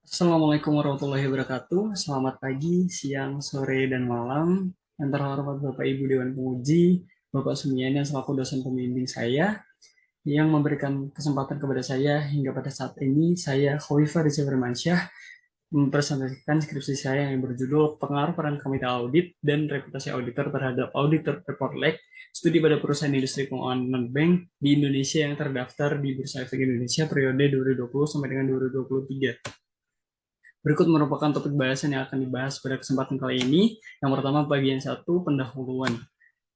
Assalamualaikum warahmatullahi wabarakatuh. Selamat pagi, siang, sore, dan malam. Yang terhormat Bapak Ibu Dewan Penguji, Bapak Sumian yang selaku dosen pembimbing saya, yang memberikan kesempatan kepada saya hingga pada saat ini, saya Khawifah Riza Firmansyah, mempresentasikan skripsi saya yang berjudul Pengaruh Peran Komite Audit dan Reputasi Auditor terhadap Auditor Report Lag, studi pada perusahaan industri keuangan non-bank di Indonesia yang terdaftar di Bursa Efek Indonesia periode 2020 sampai dengan 2023. Berikut merupakan topik bahasan yang akan dibahas pada kesempatan kali ini. Yang pertama, bagian 1, pendahuluan.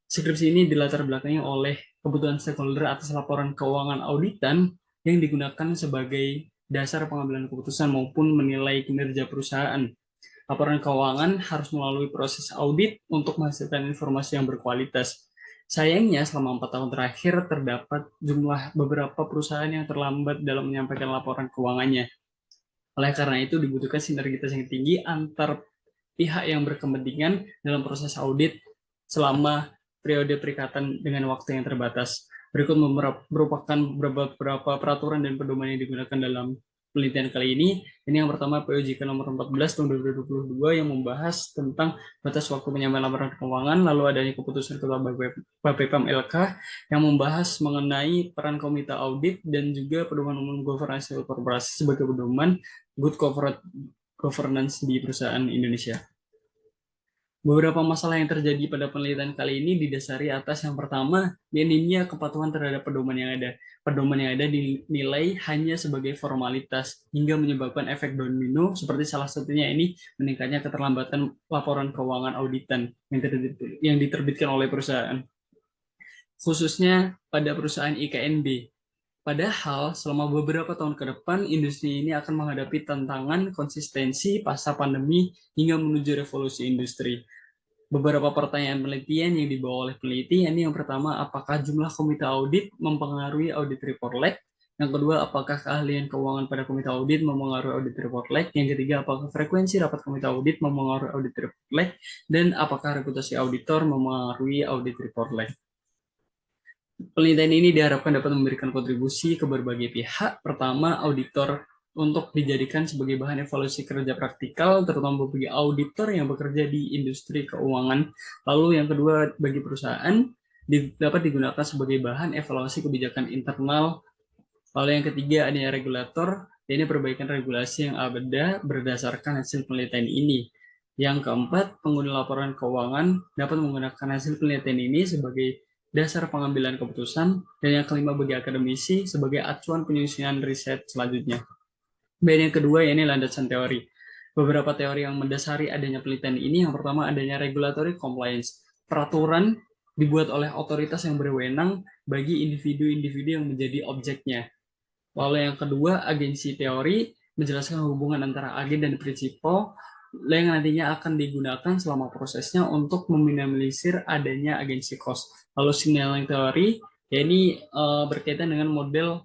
Skripsi ini dilatar belakangi oleh kebutuhan stakeholder atas laporan keuangan auditan yang digunakan sebagai dasar pengambilan keputusan maupun menilai kinerja perusahaan. Laporan keuangan harus melalui proses audit untuk menghasilkan informasi yang berkualitas. Sayangnya, selama 4 tahun terakhir terdapat jumlah beberapa perusahaan yang terlambat dalam menyampaikan laporan keuangannya. Oleh karena itu, dibutuhkan sinergitas yang tinggi antar pihak yang berkepentingan dalam proses audit selama periode perikatan dengan waktu yang terbatas. Berikut merupakan beberapa peraturan dan pedoman yang digunakan dalam penelitian kali ini. Ini yang pertama, POJK nomor 14 tahun 2022 yang membahas tentang batas waktu penyampaian laporan keuangan, lalu adanya keputusan Ketua Bapepam LK yang membahas mengenai peran komite audit dan juga pedoman umum governance korporasi sebagai pedoman good corporate governance di perusahaan Indonesia. Beberapa masalah yang terjadi pada penelitian kali ini didasari atas yang pertama, minimnya kepatuhan terhadap pedoman yang ada. Pedoman yang ada dinilai hanya sebagai formalitas hingga menyebabkan efek domino, seperti salah satunya ini meningkatnya keterlambatan laporan keuangan auditan yang diterbitkan oleh perusahaan, khususnya pada perusahaan IKNB. Padahal selama beberapa tahun ke depan, industri ini akan menghadapi tantangan konsistensi pasca pandemi hingga menuju revolusi industri. Beberapa pertanyaan penelitian yang dibawa oleh peneliti, ini yang pertama, apakah jumlah komite audit mempengaruhi audit report lag? Yang kedua, apakah keahlian keuangan pada komite audit mempengaruhi audit report lag? Yang ketiga, apakah frekuensi rapat komite audit mempengaruhi audit report lag? Dan apakah reputasi auditor mempengaruhi audit report lag? Penelitian ini diharapkan dapat memberikan kontribusi ke berbagai pihak. Pertama, auditor untuk dijadikan sebagai bahan evaluasi kerja praktikal, terutama bagi auditor yang bekerja di industri keuangan. Lalu yang kedua, bagi perusahaan, dapat digunakan sebagai bahan evaluasi kebijakan internal. Lalu yang ketiga, adanya regulator, ini perbaikan regulasi yang ada berdasarkan hasil penelitian ini. Yang keempat, pengguna laporan keuangan dapat menggunakan hasil penelitian ini sebagai dasar pengambilan keputusan, dan yang kelima bagi akademisi sebagai acuan penyusunan riset selanjutnya. Dan yang kedua, ini landasan teori. Beberapa teori yang mendasari adanya penelitian ini, yang pertama adanya regulatory compliance. Peraturan dibuat oleh otoritas yang berwenang bagi individu-individu yang menjadi objeknya. Lalu yang kedua, agensi teori menjelaskan hubungan antara agen dan prinsipal yang nantinya akan digunakan selama prosesnya untuk meminimalisir adanya agensi cost. Lalu signaling teori, ya ini berkaitan dengan model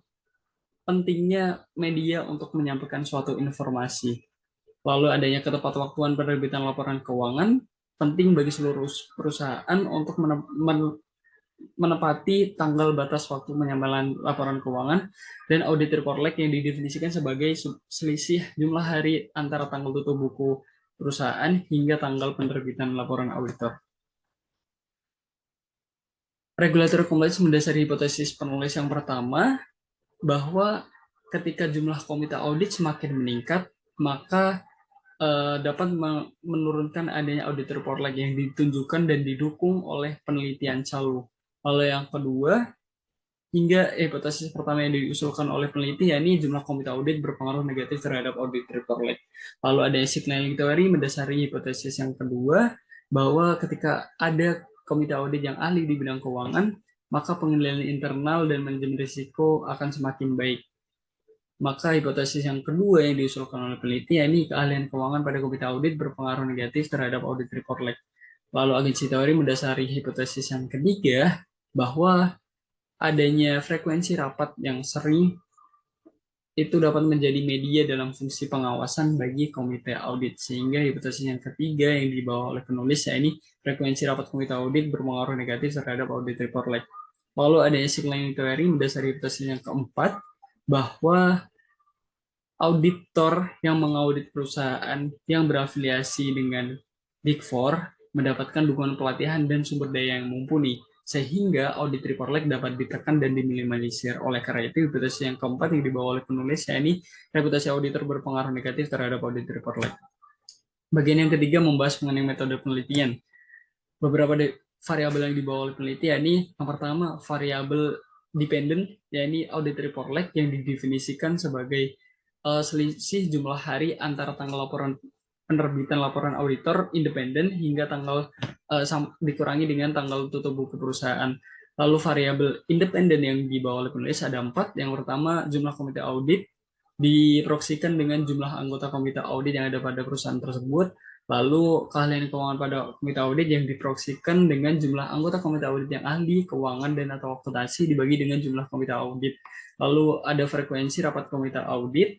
pentingnya media untuk menyampaikan suatu informasi. Lalu adanya ketepatwaktuan penerbitan laporan keuangan, penting bagi seluruh perusahaan untuk menepati tanggal batas waktu penyampaian laporan keuangan, dan audit report lag yang didefinisikan sebagai selisih jumlah hari antara tanggal tutup buku perusahaan hingga tanggal penerbitan laporan auditor. Regulatory compliance mendasari hipotesis penulis yang pertama, bahwa ketika jumlah komite audit semakin meningkat, maka dapat menurunkan adanya audit report lag yang ditunjukkan dan didukung oleh penelitian Calu. Lalu yang kedua, hingga hipotesis pertama yang diusulkan oleh peneliti, yakni jumlah komite audit berpengaruh negatif terhadap audit report lag. Lalu ada signaling teori mendasari hipotesis yang kedua, bahwa ketika ada komite audit yang ahli di bidang keuangan, maka pengendalian internal dan manajemen risiko akan semakin baik. Maka hipotesis yang kedua yang diusulkan oleh peneliti, yakni keahlian keuangan pada komite audit berpengaruh negatif terhadap audit report lag. Lalu agensi teori mendasari hipotesis yang ketiga, bahwa adanya frekuensi rapat yang sering itu dapat menjadi media dalam fungsi pengawasan bagi komite audit. Sehingga hipotesis yang ketiga yang dibawa oleh penulis, yakni frekuensi rapat komite audit berpengaruh negatif terhadap audit report lag. Lalu adanya signaling teori mendasari hipotesis yang keempat, bahwa auditor yang mengaudit perusahaan yang berafiliasi dengan Big Four mendapatkan dukungan pelatihan dan sumber daya yang mumpuni, sehingga audit report lag dapat ditekan dan diminimalisir. Oleh karena itu, reputasi yang keempat yang dibawa oleh penulis, yakni reputasi auditor berpengaruh negatif terhadap audit report lag. Bagian yang ketiga membahas mengenai metode penelitian. Beberapa variabel yang dibawa oleh peneliti, yakni yang pertama variabel dependent, yakni audit report lag yang didefinisikan sebagai selisih jumlah hari antara tanggal laporan penerbitan laporan auditor independen hingga tanggal dikurangi dengan tanggal tutup buku perusahaan. Lalu variabel independen yang dibawa oleh penulis ada 4. Yang pertama, jumlah komite audit diproksikan dengan jumlah anggota komite audit yang ada pada perusahaan tersebut. Lalu keahlian keuangan pada komite audit yang diproksikan dengan jumlah anggota komite audit yang ahli keuangan dan atau akuntansi dibagi dengan jumlah komite audit. Lalu ada frekuensi rapat komite audit.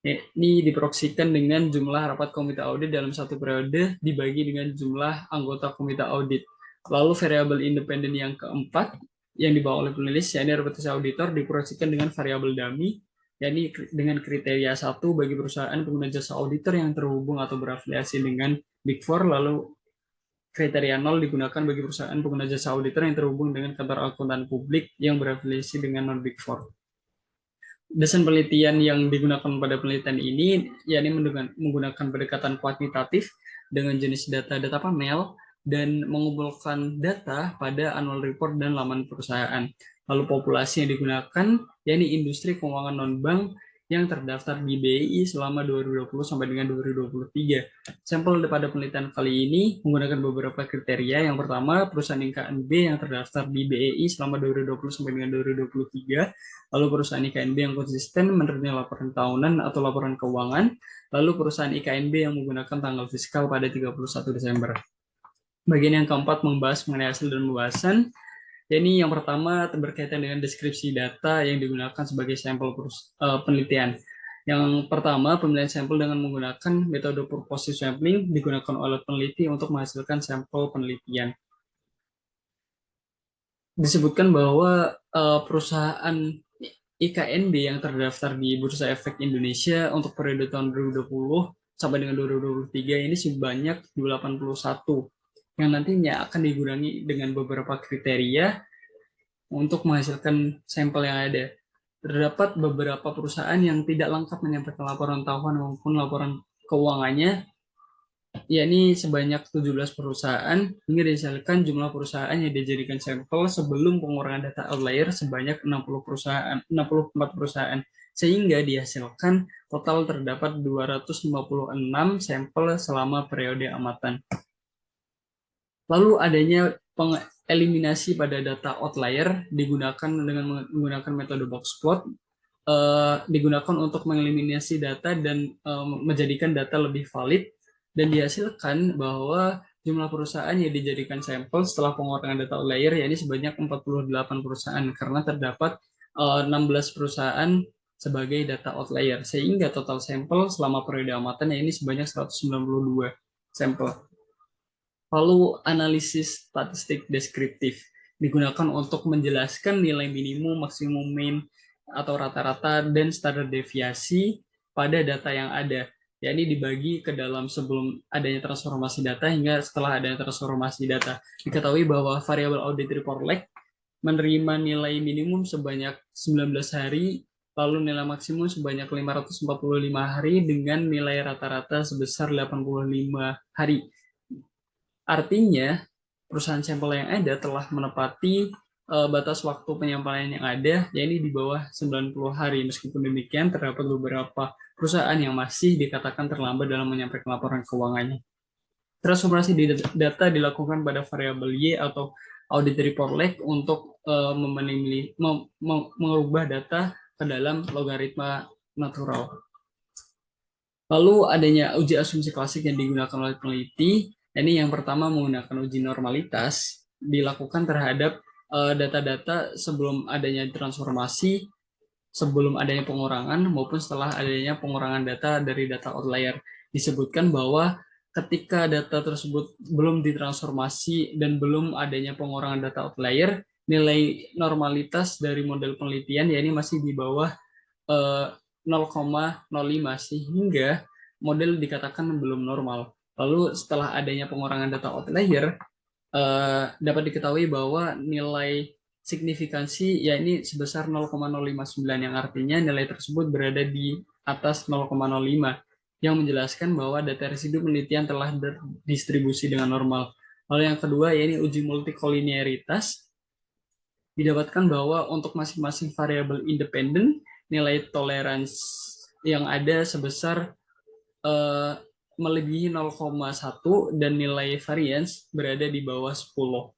Ini diproksikan dengan jumlah rapat komite audit dalam satu periode dibagi dengan jumlah anggota komite audit. Lalu variabel independen yang keempat yang dibawa oleh penulis, yakni reputasi auditor, diproyeksikan dengan variabel dummy, yakni dengan kriteria 1 bagi perusahaan pengguna jasa auditor yang terhubung atau berafiliasi dengan Big Four, lalu kriteria 0 digunakan bagi perusahaan pengguna jasa auditor yang terhubung dengan kantor akuntan publik yang berafiliasi dengan non-Big Four. Desain penelitian yang digunakan pada penelitian ini, yakni menggunakan pendekatan kuantitatif dengan jenis data panel dan mengumpulkan data pada annual report dan laman perusahaan. Lalu populasi yang digunakan, yakni industri keuangan non-bank yang terdaftar di BI selama 2020 sampai dengan 2023. Sampel pada penelitian kali ini menggunakan beberapa kriteria. Yang pertama, perusahaan IKNB yang terdaftar di BEI selama 2020 sampai dengan 2023. Lalu perusahaan IKNB yang konsisten menerima laporan tahunan atau laporan keuangan. Lalu perusahaan IKNB yang menggunakan tanggal fiskal pada 31 Desember. Bagian yang keempat membahas mengenai hasil dan pembahasan. Ini yang pertama berkaitan dengan deskripsi data yang digunakan sebagai sampel penelitian. Yang pertama, pemilihan sampel dengan menggunakan metode purposive sampling digunakan oleh peneliti untuk menghasilkan sampel penelitian. Disebutkan bahwa perusahaan IKNB yang terdaftar di Bursa Efek Indonesia untuk periode tahun 2020 sampai dengan 2023 ini sebanyak 81 yang nantinya akan digurangi dengan beberapa kriteria untuk menghasilkan sampel yang ada. Terdapat beberapa perusahaan yang tidak lengkap menyampaikan laporan tahunan maupun laporan keuangannya, yakni sebanyak 17 perusahaan, hingga dihasilkan jumlah perusahaan yang dijadikan sampel sebelum pengurangan data outlier sebanyak 64 perusahaan, sehingga dihasilkan total terdapat 256 sampel selama periode amatan. Lalu adanya eliminasi pada data outlier digunakan dengan menggunakan metode box plot, digunakan untuk mengeliminasi data dan menjadikan data lebih valid, dan dihasilkan bahwa jumlah perusahaan yang dijadikan sampel setelah pengurangan data outlier yakni sebanyak 48 perusahaan karena terdapat 16 perusahaan sebagai data outlier, sehingga total sampel selama periode amatan yakni sebanyak 192 sampel. Lalu analisis statistik deskriptif digunakan untuk menjelaskan nilai minimum, maksimum, mean, atau rata-rata dan standar deviasi pada data yang ada. Yakni dibagi ke dalam sebelum adanya transformasi data hingga setelah adanya transformasi data. Diketahui bahwa variabel audit report lag menerima nilai minimum sebanyak 19 hari, lalu nilai maksimum sebanyak 545 hari dengan nilai rata-rata sebesar 85 hari. Artinya, perusahaan sampel yang ada telah menepati batas waktu penyampaian yang ada, yaitu di bawah 90 hari. Meskipun demikian, terdapat beberapa perusahaan yang masih dikatakan terlambat dalam menyampaikan laporan keuangannya. Transformasi data dilakukan pada variabel Y atau audit report lag untuk mengubah data ke dalam logaritma natural. Lalu adanya uji asumsi klasik yang digunakan oleh peneliti. Ini yang pertama menggunakan uji normalitas dilakukan terhadap data-data sebelum adanya transformasi, sebelum adanya pengurangan maupun setelah adanya pengurangan data dari data outlier. Disebutkan bahwa ketika data tersebut belum ditransformasi dan belum adanya pengurangan data outlier, nilai normalitas dari model penelitian yakni masih di bawah 0,05 sehingga model dikatakan belum normal. Lalu setelah adanya pengurangan data outlier, dapat diketahui bahwa nilai signifikansi ya ini sebesar 0,059 yang artinya nilai tersebut berada di atas 0,05 yang menjelaskan bahwa data residu penelitian telah berdistribusi dengan normal. Lalu yang kedua ya ini uji multikolinearitas, didapatkan bahwa untuk masing-masing variabel independen nilai toleransi yang ada sebesar melebihi 0,1 dan nilai variance berada di bawah 10.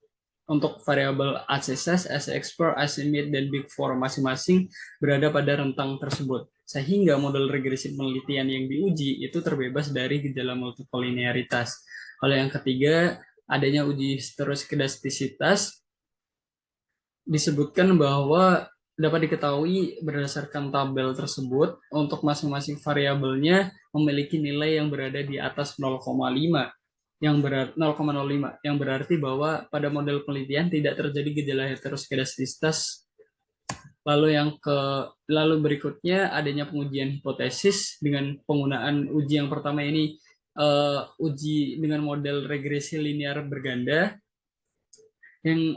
Untuk variabel ACSS, ACExplore, ACMID, dan Big Four masing-masing berada pada rentang tersebut. Sehingga model regresi penelitian yang diuji itu terbebas dari gejala multikolinearitas. Lalu yang ketiga, adanya uji heteroskedastisitas, disebutkan bahwa dapat diketahui berdasarkan tabel tersebut untuk masing-masing variabelnya memiliki nilai yang berada di atas 0,5 yang berarti 0,05 yang berarti bahwa pada model penelitian tidak terjadi gejala heteroskedastisitas. Lalu berikutnya adanya pengujian hipotesis dengan penggunaan uji yang pertama ini uji dengan model regresi linear berganda yang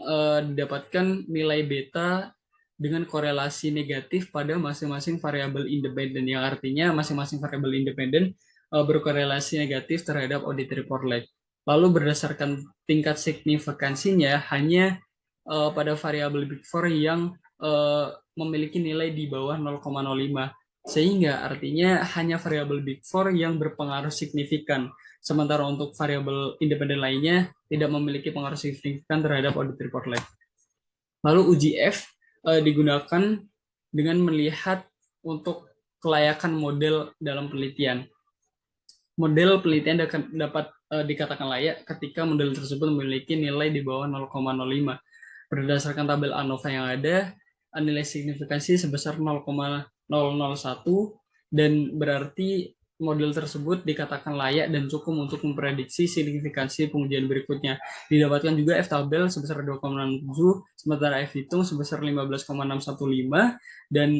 didapatkan nilai beta dengan korelasi negatif pada masing-masing variabel independen, yang artinya masing-masing variabel independen berkorelasi negatif terhadap audit report lag. Lalu berdasarkan tingkat signifikansinya hanya pada variabel Big Four yang memiliki nilai di bawah 0,05, sehingga artinya hanya variabel Big Four yang berpengaruh signifikan, sementara untuk variabel independen lainnya tidak memiliki pengaruh signifikan terhadap audit report lag. Lalu uji F digunakan dengan melihat untuk kelayakan model dalam penelitian. Model penelitian dapat dikatakan layak ketika model tersebut memiliki nilai di bawah 0,05. Berdasarkan tabel ANOVA yang ada, nilai signifikansi sebesar 0,001 dan berarti model tersebut dikatakan layak dan cukup untuk memprediksi signifikansi pengujian berikutnya. Didapatkan juga F-tabel sebesar 2,67, sementara F-hitung sebesar 15,615, dan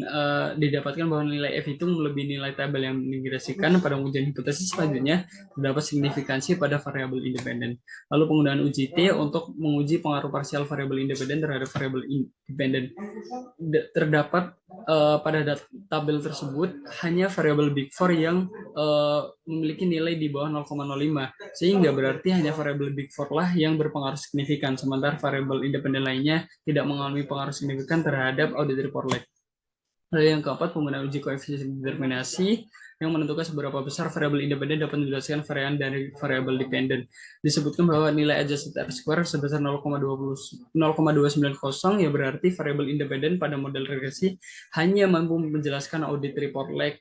didapatkan bahwa nilai F-hitung melebihi nilai tabel yang diregresikan pada pengujian hipotesis selanjutnya, terdapat signifikansi pada variabel independen. Lalu penggunaan uji T untuk menguji pengaruh parsial variabel independen terhadap variabel independen. Terdapat pada tabel tersebut hanya variabel Big Four yang memiliki nilai di bawah 0,05, sehingga berarti hanya variabel Big Four lah yang berpengaruh signifikan, sementara variabel independen lainnya tidak mengalami pengaruh signifikan terhadap audit report lag. Lalu yang keempat, penggunaan uji koefisien determinasi yang menentukan seberapa besar variabel independen dapat menjelaskan varian dari variabel dependen. Disebutkan bahwa nilai adjusted R-square sebesar 0,290 ya berarti variabel independen pada model regresi hanya mampu menjelaskan audit report lag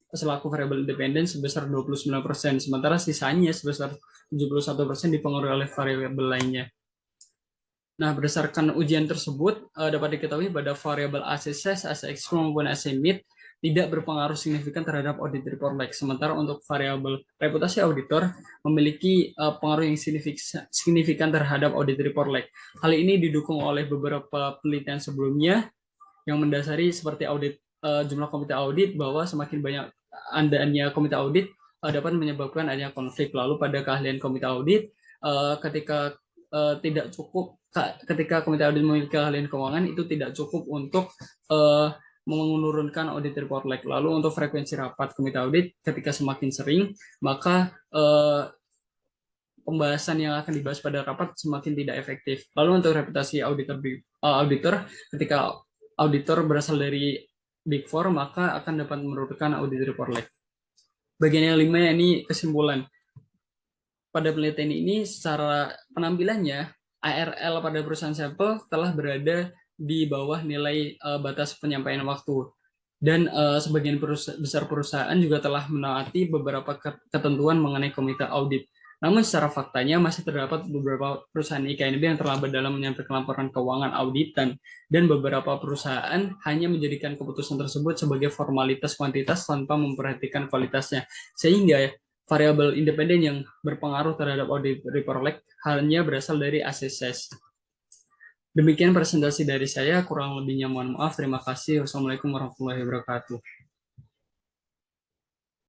selaku variabel independen sebesar 29%, sementara sisanya sebesar 71% dipengaruhi oleh variabel lainnya. Nah, berdasarkan ujian tersebut, dapat diketahui pada variabel ACSS, ACExplore maupun ACMID tidak berpengaruh signifikan terhadap audit report lag. Sementara untuk variabel reputasi auditor memiliki pengaruh yang signifikan terhadap audit report lag. Hal ini didukung oleh beberapa penelitian sebelumnya yang mendasari seperti audit jumlah komite audit, bahwa semakin banyak adanya komite audit dapat menyebabkan adanya konflik. Lalu pada keahlian komite audit, ketika tidak cukup, ketika komite audit memiliki keahlian keuangan, itu tidak cukup untuk menurunkan audit report lag. Lalu untuk frekuensi rapat komite audit, ketika semakin sering, maka pembahasan yang akan dibahas pada rapat semakin tidak efektif. Lalu untuk reputasi auditor, ketika auditor berasal dari Big Four, maka akan dapat menurunkan audit report lag. Bagian yang 5 ini kesimpulan. Pada penelitian ini secara penampilannya ARL pada perusahaan sampel telah berada di bawah nilai batas penyampaian waktu, dan sebagian besar perusahaan juga telah menaati beberapa ketentuan mengenai komite audit. Namun secara faktanya masih terdapat beberapa perusahaan IKNB yang terlambat dalam menyampaikan laporan keuangan auditan, dan beberapa perusahaan hanya menjadikan keputusan tersebut sebagai formalitas kuantitas tanpa memperhatikan kualitasnya, sehingga variabel independen yang berpengaruh terhadap audit report lag hanya berasal dari ACSS. Demikian presentasi dari saya, kurang lebihnya mohon maaf. Terima kasih. Wassalamualaikum warahmatullahi wabarakatuh.